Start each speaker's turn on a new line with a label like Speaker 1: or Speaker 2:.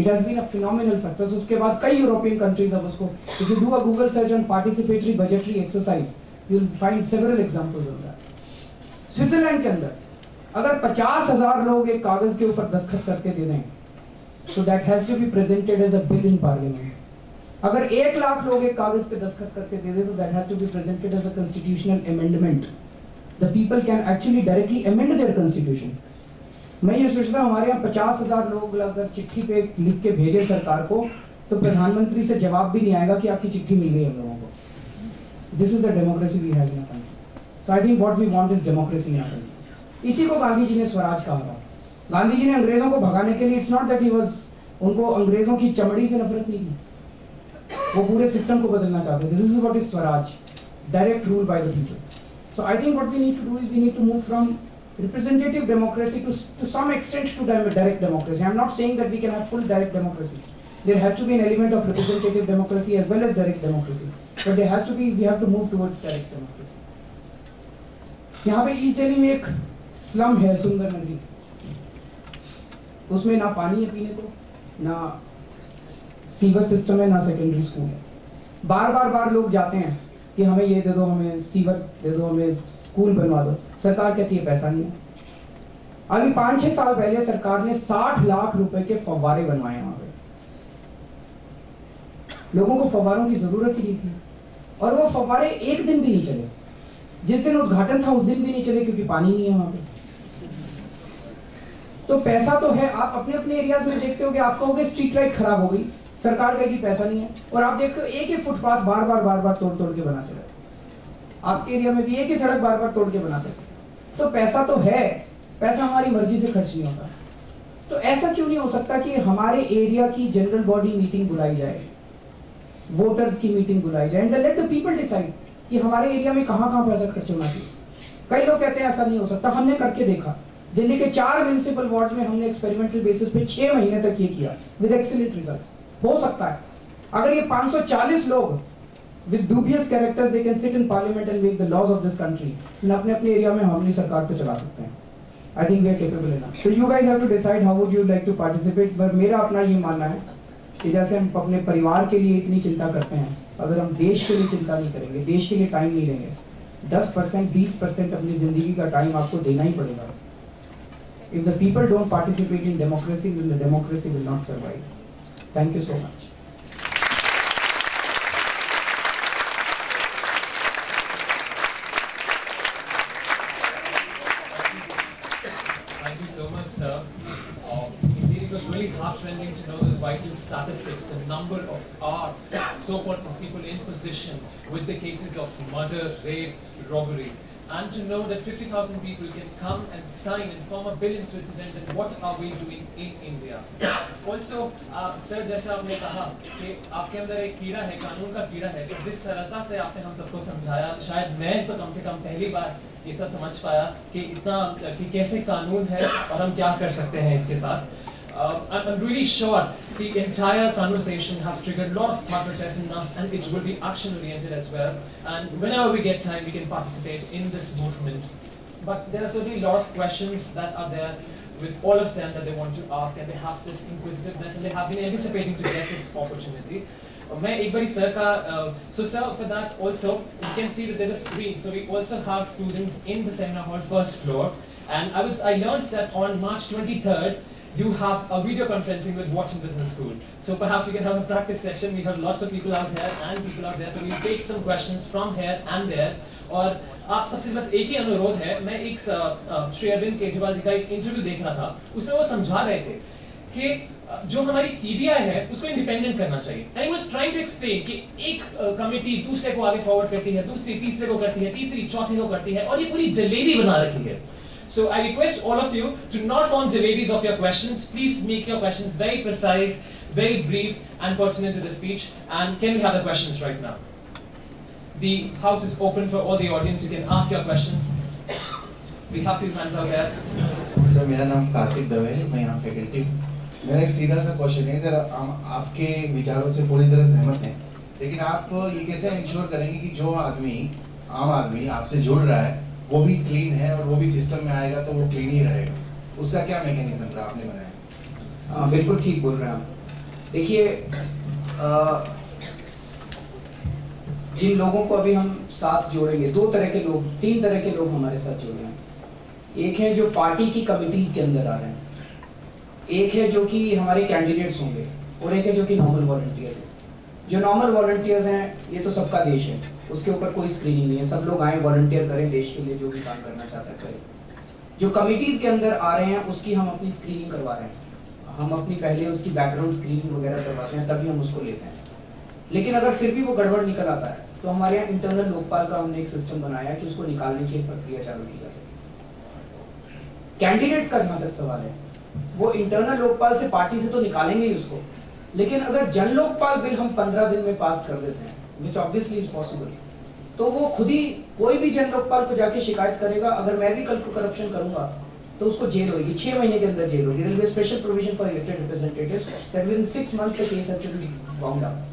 Speaker 1: It has been a phenomenal success. उसके बाद कई यूरोपियन कंट्रीज अब उसको, if you do a Google search on participatory budgetary exercise, you will find several examples of that. Switzerland के अंदर अगर 50,000 लोग एक कागज के ऊपर दस्तखत करके दे दें, so that has to be presented as a bill in parliament. अगर 1 लाख लोग एक कागज पे दस्तखत करके दे दें, तो that has to be presented as a constitutional amendment. The people can actually directly amend their constitution. मैं ये सोचता हूँ हमारे यहाँ 50,000 लोग अगर चिट्ठी पे लिख के भेजे सरकार को, तो प्रधानमंत्री से जवाब भी नहीं आएगा कि आपकी चिट्ठी मिल गई हम लोगों को. This is the democracy we have in our country. So I think what we want is democracy in our country. इसी को गांधी जी ने स्वराज कहा था. गांधी जी ने अंग्रेजों को भगाने के लिए, it's not that he was, उनको अंग्रेजों की चमड़ी से नफरत नहीं थी, वो पूरे सिस्टम को बदलना चाहते थे. This is what is Swaraj, direct rule by the people. So I think what we need to do is we need to move from representative democracy to some extent to direct democracy. I'm not saying that we can have full direct democracy. There has to be an element of representative democracy as well as direct democracy. But there has to be, we have to move towards direct democracy. यहाँ पे east Delhi में एक slum है, सुंदर नगरी. उसमें ना पानी है पीने को, ना सीवर सिस्टम है, ना सेकेंडरी स्कूल है. बार लोग जाते हैं कि हमें ये दे दो, हमें सीवर दे दो, हमें स्कूल बनवा दो. सरकार कहती है पैसा नहीं है. अभी 5-6 साल पहले सरकार ने 60 लाख रुपए के फव्वारे बनवाए वहां पे. लोगों को फव्वारों की जरूरत ही नहीं थी, और वो फव्वारे एक दिन भी नहीं चले. जिस दिन उद्घाटन था उस दिन भी नहीं चले, क्योंकि पानी नहीं है वहां पे. तो पैसा तो है. आप अपने अपने एरियाज में देखते हो कि आप कहोगे स्ट्रीट लाइट खराब हो गई, सरकार कहेगी पैसा नहीं है, और आप देखो एक ही फुटपाथ बार बार तोड़ के बनाते रहे. आपके एरिया में भी एक ही सड़क बार तोड़ के बनाते थे. तो पैसा तो है, पैसा हमारी मर्जी से खर्च नहीं होता. तो ऐसा क्यों नहीं हो सकता कि हमारे एरिया की जनरल बॉडी मीटिंग बुलाई जाए, वोटर्स की मीटिंग बुलाई जाए, and let the people decide कि हमारे एरिया में कहाँ पैसा खर्च होना चाहिए. कई लोग कहते हैं ऐसा नहीं हो सकता. हमने करके देखा. दिल्ली के 4 म्युनिसिपल वार्ड में हमने एक्सपेरिमेंटल बेसिस पे 6 महीने तक ये किया विद एक्सीलेंट रिजल्ट्स. हो सकता है अगर ये 540 लोग with dubious characters they can sit in parliament and make the laws of this country, and अपने एरिया में हम अपनी सरकार को चला सकते हैं. I think we are capable enough. So you guys have to decide how would you like to participate. but मेरा अपना ये मानना है कि जैसे हम अपने परिवार के लिए इतनी चिंता करते हैं, अगर हम देश के लिए चिंता नहीं करेंगे, देश के लिए टाइम नहीं लेंगे, 10% 20% अपनी जिंदगी का टाइम आपको देना ही पड़ेगा. If the people don't participate in democracy, then the democracy will not survive. Thank you so much.
Speaker 2: Indeed, it was really heartrending to know those vital statistics, the number of our so-called people in position with the cases of murder, rape, robbery, and to know that 50,000 people can come and sign and form a bill in Switzerland. And what are we doing in India? Also, sir, जैसे आपने कहा कि आपके अंदर एक कीड़ा है, कानून का कीड़ा है, तो जिस सरलता से आपने हम सबको समझाया, शायद मैं तो कम से कम पहली बार ये सब समझ पाया कि इतना कि कैसे कानून है और हम क्या कर सकते हैं इसके साथ. I'm really sure the entire conversation has triggered a lot of thought process in us, and it will be action oriented as well. And whenever we get time, we can participate in this movement. But there are certainly a lot of questions that are there with all of them that they want to ask, and they have this inquisitiveness, and they have been anticipating to get this opportunity. मैं एक बारी sir का so sir, for that also you can see that there's a screen, so we also have students in the seminar hall first floor, and I learned that on March 23rd you have a video conferencing with Wharton Business School, so perhaps we can have a practice session. We have lots of people out here and people out there, so we'll take some questions from here and there. और आप सबसे बस एक ही अनुरोध है, मैं एक श्री अरविंद केजरीवाल जी का एक इंटरव्यू देख रहा था, उसमें वो समझा रहे थे कि जो हमारी सीबीआई है उसको इंडिपेंडेंट करना चाहिए. And he was trying to explain कि एक कमेटी दूसरे को आगे फॉरवर्ड करती है, दूसरी तीसरे को करती है, तीसरी चौथे को करती है, और ये पूरी जलेबी बना रखी है. So I request all of you to not form jalebis of your questions. Please make your questions very precise, very brief, and pertinent to the speech. And can we have the questions right now? The house is open for all the audience. You can ask your questions. We have few hands out there.
Speaker 3: Sir, मेरा नाम कार्तिक दवे है, मैं यहाँ faculty. मेरा एक सीधा सा question है सर, आपके विचारों से पूरी तरह सहमत हैं, लेकिन आप ये कैसे इंश्योर करेंगे कि जो आदमी, आम आदमी आपसे जुड़ रहा है वो भी क्लीन है और वो भी सिस्टम में आएगा तो वो क्लीन ही रहेगा? उसका क्या मैकेनिज्म रहा आपने बनाया?
Speaker 1: बिल्कुल ठीक बोल रहे हैं आप. देखिए जिन लोगों को अभी हम साथ जोड़ेंगे, तीन तरह के लोग हमारे साथ जुड़ रहे हैं। एक है जो पार्टी की कमिटीज के अंदर आ रहे हैं, एक है जो कि हमारे कैंडिडेट्स होंगे, और एक है जो कि नॉर्मल वॉलंटियर्स हैं। जो नॉर्मल वॉलंटियर्स हैं ये तो सबका देश है, उसके ऊपर कोई स्क्रीनिंग नहीं है, सब लोग आए वॉलंटियर करें, देश के लिए जो भी काम करना चाहता है करें। जो कमिटीज के अंदर आ रहे हैं उसकी हम अपनी स्क्रीनिंग करवा रहे हैं, हम अपनी पहले उसकी बैकग्राउंड स्क्रीनिंग वगैरह करवाते हैं, तभी हम उसको लेते हैं। लेकिन अगर फिर भी वो गड़बड़ निकल आता है तो हमारे यहाँ इंटरनल लोकपाल का हमने एक सिस्टम बनाया कि उसको निकालने की एक प्रक्रिया चालू की जा सके। कैंडिडेट्स का जहां तक सवाल है, वो इंटरनल लोकपाल से पार्टी से तो निकालेंगे ही उसको, लेकिन अगर जन लोकपाल बिल हम 15 दिन में पास कर देते हैं, विच ऑब्वियसली इज पॉसिबल, तो वो खुद ही कोई भी जन लोकपाल को जाके शिकायत करेगा। अगर मैं भी कल को करप्शन करूंगा तो उसको जेल होगी, 6 महीने के अंदर जेल होगी। There will be special provision for elected representatives that within 6 months the case has to be bound up.